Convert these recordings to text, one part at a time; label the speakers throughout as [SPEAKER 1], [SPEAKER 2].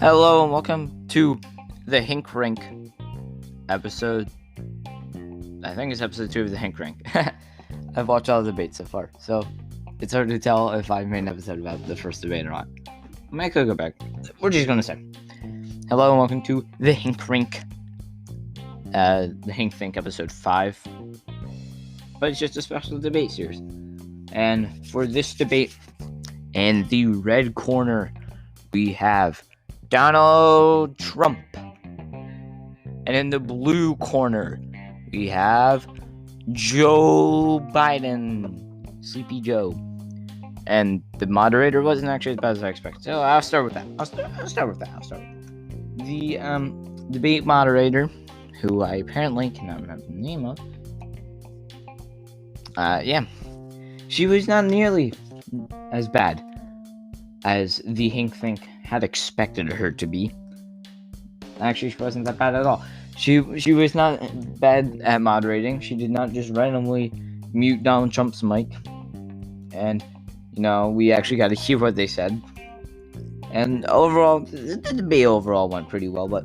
[SPEAKER 1] Hello and welcome to the Hink Rink episode. I think it's episode 2 of the Hink Rink. I've watched all the debates so far, so it's hard to tell if I made an episode about the first debate or not. I might go back. We're just gonna say hello and welcome to the Hink Rink. The Hink Think episode 5. But it's just a special debate series. And for this debate, in the red corner, we have Donald Trump. And in the blue corner, we have Joe Biden. Sleepy Joe. And the moderator wasn't actually as bad as I expected. So I'll start with that. I'll start with the debate moderator, who I apparently cannot remember the name of. She was not nearly as bad as the Hink Think had expected her to be. Actually, she wasn't that bad at all. She was not bad at moderating. She did not just randomly mute Donald Trump's mic. And, we actually got to hear what they said. And overall, the debate overall went pretty well, but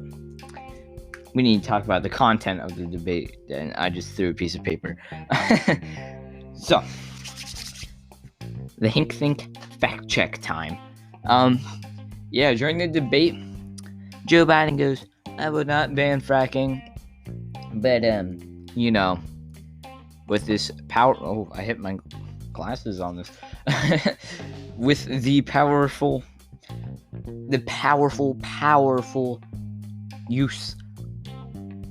[SPEAKER 1] we need to talk about the content of the debate. And I just threw a piece of paper. So, the Hink Think fact check time. During the debate, Joe Biden goes, I would not ban fracking, but, with this power, I hit my glasses on this, with the powerful use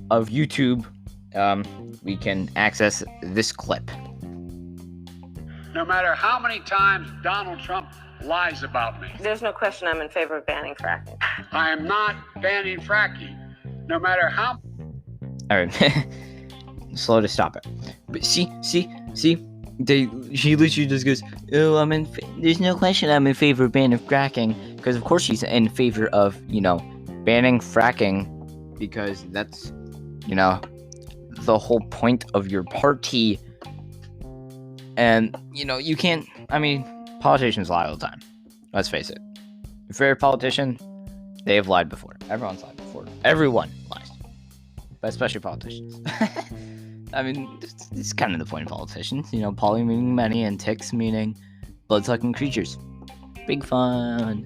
[SPEAKER 1] of YouTube, we can access this clip.
[SPEAKER 2] No matter how many times Donald Trump lies about me.
[SPEAKER 3] There's no question I'm in favor of banning fracking.
[SPEAKER 2] I am not banning fracking. No matter how...
[SPEAKER 1] Alright. Slow to stop it. But see? She literally just goes, oh, there's no question I'm in favor of banning fracking. Because of course she's in favor of, banning fracking. Because that's, the whole point of your party. And, you can't, politicians lie all the time. Let's face it. If you're a politician, they have lied before. Everyone's lied before. Everyone lies. But especially politicians. This is kind of the point of politicians. Poly meaning many and ticks meaning blood-sucking creatures. Big fun.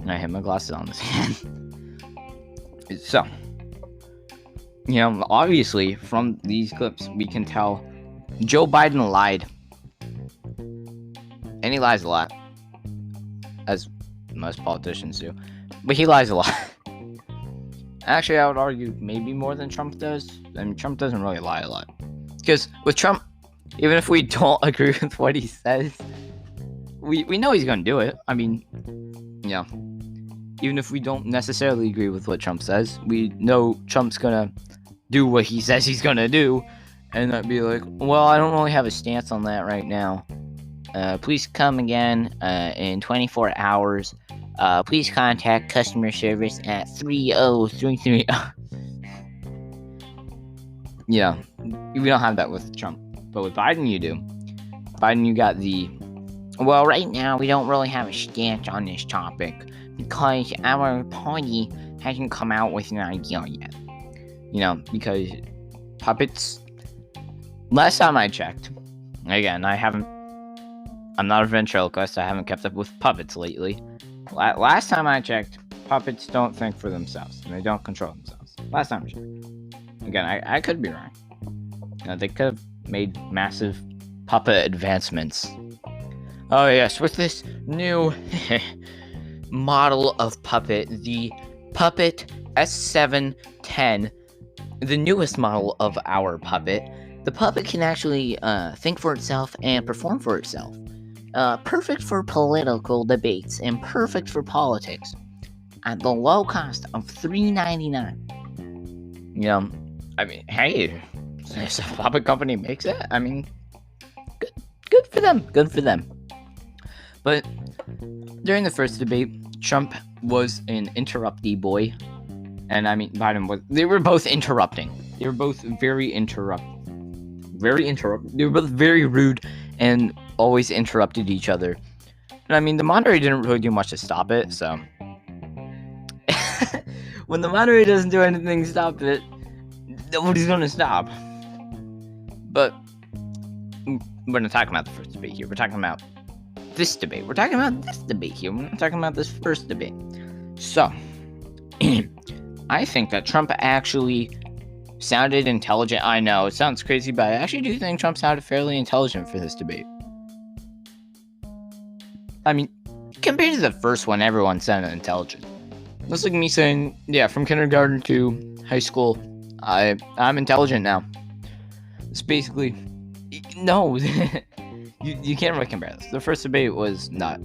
[SPEAKER 1] And I hit my glasses on this hand. So, obviously from these clips, we can tell Joe Biden lied. And he lies a lot. As most politicians do. But he lies a lot. Actually, I would argue maybe more than Trump does. Trump doesn't really lie a lot. Because with Trump, even if we don't agree with what he says, we know he's going to do it. Even if we don't necessarily agree with what Trump says, we know Trump's going to do what he says he's going to do. And that'd be like, well, I don't really have a stance on that right now. Please come again in 24 hours. Please contact customer service at 30330. We don't have that with Trump. But with Biden, you do. Biden, you got well, right now, we don't really have a stance on this topic because our party hasn't come out with an idea yet. Because puppets... Last time I checked, again, I'm not a ventriloquist, I haven't kept up with puppets lately. Last time I checked, puppets don't think for themselves, and they don't control themselves. Last time I checked. Again, I could be wrong. They could have made massive puppet advancements. Oh yes, with this new model of puppet, the Puppet S710, the newest model of our puppet, the puppet can actually think for itself and perform for itself. Perfect for political debates and perfect for politics at the low cost of $3.99. Hey, if a puppet company makes it, good for them. But during the first debate, Trump was an interruptee boy, and Biden was. They were both interrupting. They were both very They were both very rude and always interrupted each other. And the moderator didn't really do much to stop it, so when the moderator doesn't do anything to stop it, nobody's gonna stop. But we're not talking about the first debate here. We're talking about this debate. We're talking about this debate here. We're not talking about this first debate. So, I think that Trump actually sounded intelligent. I know, it sounds crazy, but I actually do think Trump sounded fairly intelligent for this debate. I mean, compared to the first one, everyone sounded intelligent. That's like me saying, yeah, from kindergarten to high school, I'm intelligent now. It's basically, no, you can't really compare this. The first debate was not,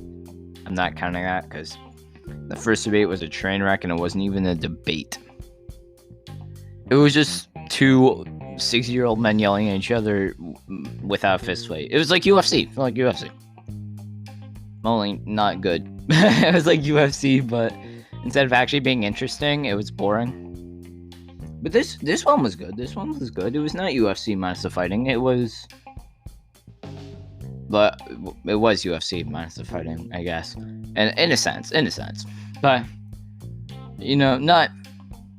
[SPEAKER 1] I'm not counting that, because the first debate was a train wreck, and it wasn't even a debate. It was just two 60-year-old men yelling at each other without a fist fight. It was like UFC. It felt like UFC. Only not good. It was like UFC, but instead of actually being interesting, it was boring. But this one was good. This one was good. It was not UFC minus the fighting. It was... But it was UFC minus the fighting, I guess. And in a sense. But, you know, not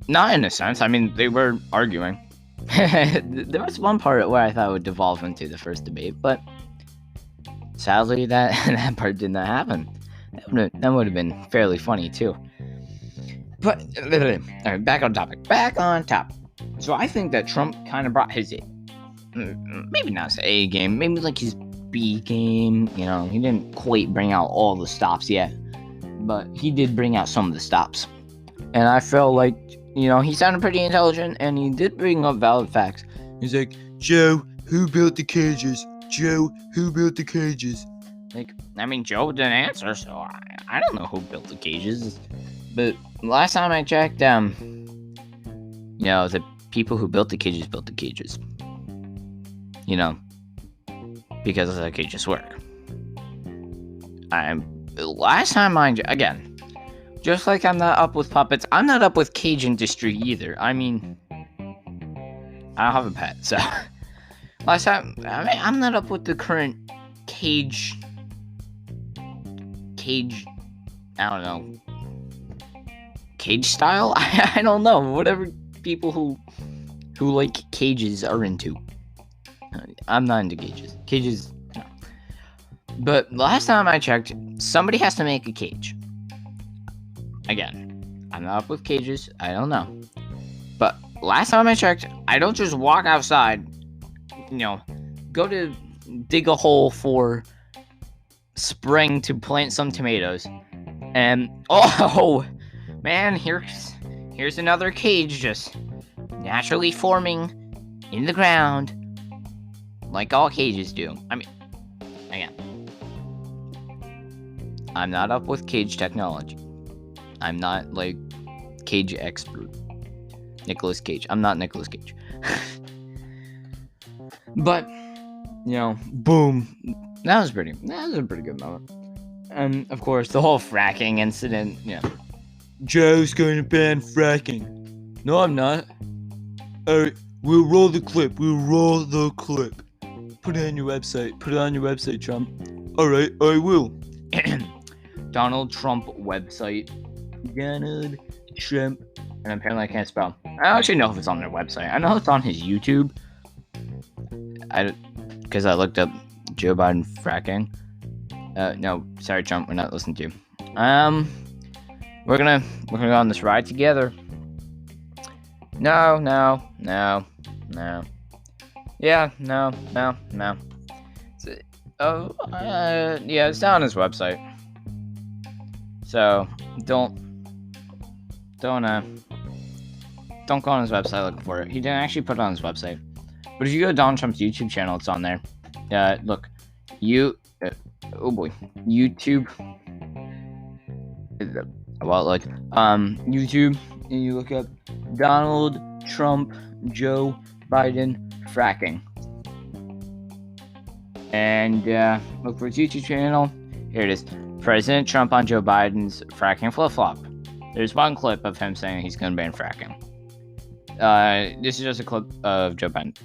[SPEAKER 1] in a sense. I mean, they were arguing. There was one part where I thought it would devolve into the first debate, but sadly that part did not happen. That would have been fairly funny too. But alright, back on topic. So I think that Trump kind of brought his maybe not his A game, maybe like his B game. You know, he didn't quite bring out all the stops yet, but he did bring out some of the stops. And I felt like, you know, he sounded pretty intelligent, and he did bring up valid facts. He's like, Joe, who built the cages? Joe, who built the cages? Like, I mean, Joe didn't answer, so I don't know who built the cages. But last time I checked, you know, the people who built the cages. You know, because the cages work. Last time again, just like I'm not up with puppets, I'm not up with cage industry either. I mean, I don't have a pet, so last time, I mean, I'm not up with the current cage, I don't know, cage style? I don't know, whatever people who like cages are into. I'm not into cages, no. But last time I checked, somebody has to make a cage. Again, I'm not up with cages, I don't know. But last time I checked, I don't just walk outside, you know, go to dig a hole for spring to plant some tomatoes, and oh man, here's another cage just naturally forming in the ground, like all cages do. I mean, again, I'm not up with cage technology. I'm not like cage expert. Nicolas Cage. I'm not Nicolas Cage. But, you know, boom. That was a pretty good moment. And of course, the whole fracking incident, you know. Joe's going to ban fracking. No, I'm not. Alright, we'll roll the clip. Put it on your website. Trump. Alright, I will. Donald Trump website. Donald Trump. And apparently I can't spell. I don't actually know if it's on their website. I know it's on his YouTube. Because I looked up Joe Biden fracking. No, sorry, Trump, we're not listening to you. We're gonna go on this ride together. No. Yeah, no. Yeah, it's down on his website. So don't go on his website looking for it. He didn't actually put it on his website. But if you go to Donald Trump's YouTube channel, it's on there. Look, YouTube. Well, like, YouTube, and you look up Donald Trump, Joe Biden fracking. And look for his YouTube channel. Here it is. President Trump on Joe Biden's fracking flip-flop. There's one clip of him saying he's going to ban fracking. This is just a clip of Joe Biden.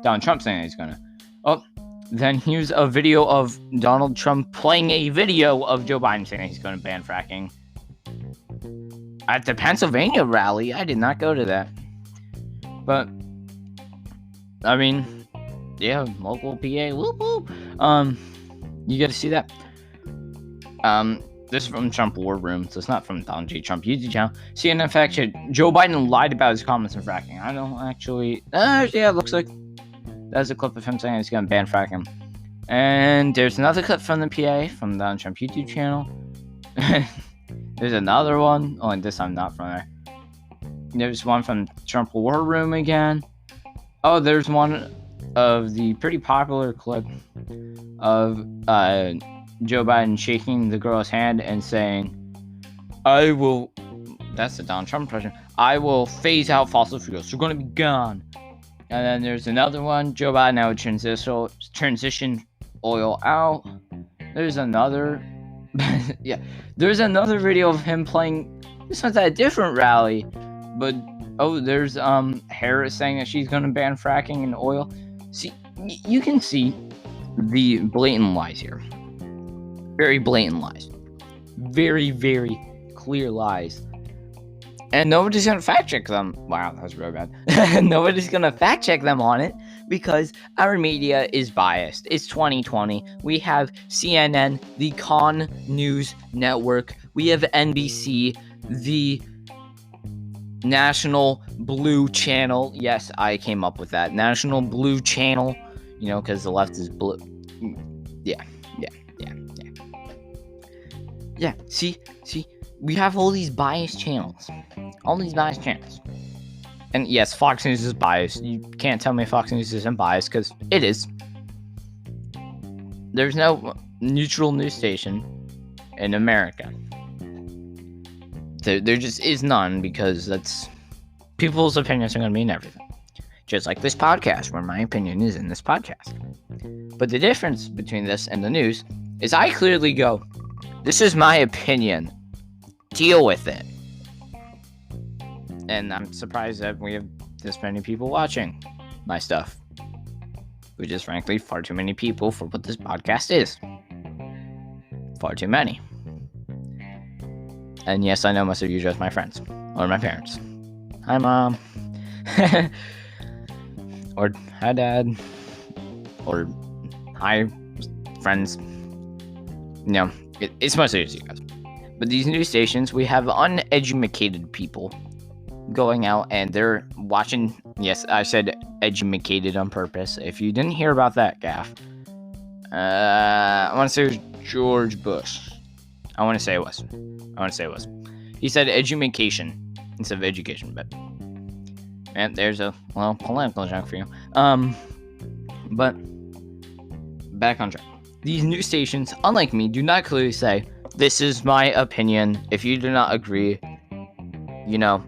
[SPEAKER 1] Donald Trump saying he's going to. Oh, then here's a video of Donald Trump playing a video of Joe Biden saying he's going to ban fracking. at the Pennsylvania rally. I did not go to that. But, I mean, yeah, local PA, whoop whoop. You get to see that. This is from Trump War Room, so it's not from Donald J. Trump YouTube channel. CNN fact check: Joe Biden lied about his comments on fracking. I don't actually. Yeah, it looks like that's a clip of him saying he's gonna ban fracking. And there's another clip from the PA from Donald Trump YouTube channel. There's another one. Oh, and this time not from there. There's one from Trump War Room again. Oh, there's one of the pretty popular clip of Joe Biden shaking the girl's hand and saying, I will, that's the Donald Trump impression, I will phase out fossil fuels. They're going to be gone. And then there's another one, Joe Biden now transition oil out. There's another, yeah, there's another video of him playing, this one's at a different rally, but, oh, there's Harris saying that she's going to ban fracking and oil. See, you can see the blatant lies here. Very blatant lies. Very, very clear lies. And nobody's going to fact check them. Wow, that was really bad. Nobody's going to fact check them on it because our media is biased. It's 2020. We have CNN, the Con News Network. We have NBC, the National Blue Channel. Yes, I came up with that. National Blue Channel. You know, because the left is blue. Yeah, see, we have all these biased channels. And yes, Fox News is biased. You can't tell me Fox News isn't biased, because it is. There's no neutral news station in America. There just is none, because that's... people's opinions are going to mean everything. Just like this podcast, where my opinion is in this podcast. But the difference between this and the news is I clearly go, this is my opinion. Deal with it. And I'm surprised that we have this many people watching my stuff. Which is frankly far too many people for what this podcast is. Far too many. And yes, I know most of you just my friends. Or my parents. Hi, Mom. Or hi, Dad. Or hi, friends. You know, it's mostly just you guys. But these news stations, we have uneducated people going out and they're watching. Yes, I said educated on purpose. If you didn't hear about that, gaff. I want to say it was George Bush. I want to say it was. He said education instead of education, but... and there's a, well, political joke for you. But back on track. These news stations, unlike me, do not clearly say, this is my opinion. If you do not agree, you know,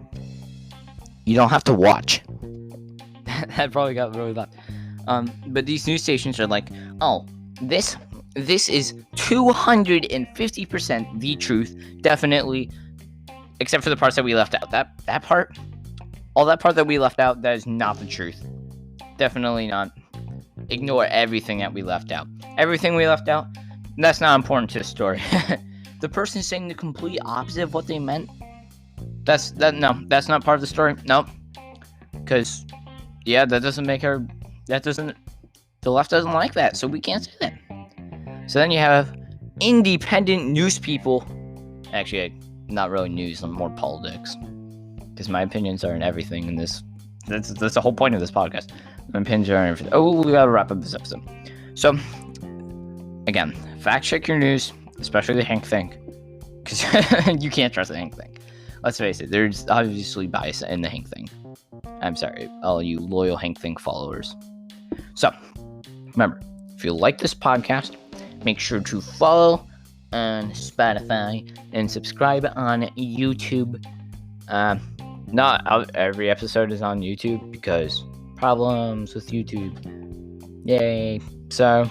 [SPEAKER 1] you don't have to watch. That probably got really loud. But these news stations are like, oh, this is 250% the truth. Definitely. Except for the parts that we left out. That part, all that part that we left out, that is not the truth. Definitely not. Ignore everything that we left out. Everything we left out, that's not important to the story. The person saying the complete opposite of what they meant, that's not part of the story. Nope. Because, yeah, the left doesn't like that, so we can't say that. So then you have independent news people. Actually, not really news, more politics. Because my opinions are in everything in this. That's the whole point of this podcast. My opinions are in everything. Oh, we gotta wrap up this episode. So, again, fact check your news, especially the Hink Rink. Because you can't trust the Hink Rink. Let's face it, there's obviously bias in the Hink Rink. I'm sorry, all you loyal Hink Rink followers. So, remember, if you like this podcast, make sure to follow on Spotify and subscribe on YouTube. Not every episode is on YouTube because problems with YouTube. Yay. So,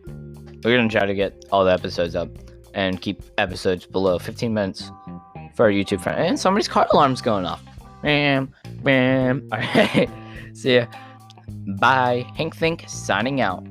[SPEAKER 1] we're going to try to get all the episodes up and keep episodes below 15 minutes for our YouTube friend. And somebody's car alarm's going off. Bam, bam. Alright. See ya. Bye. Hink Rink signing out.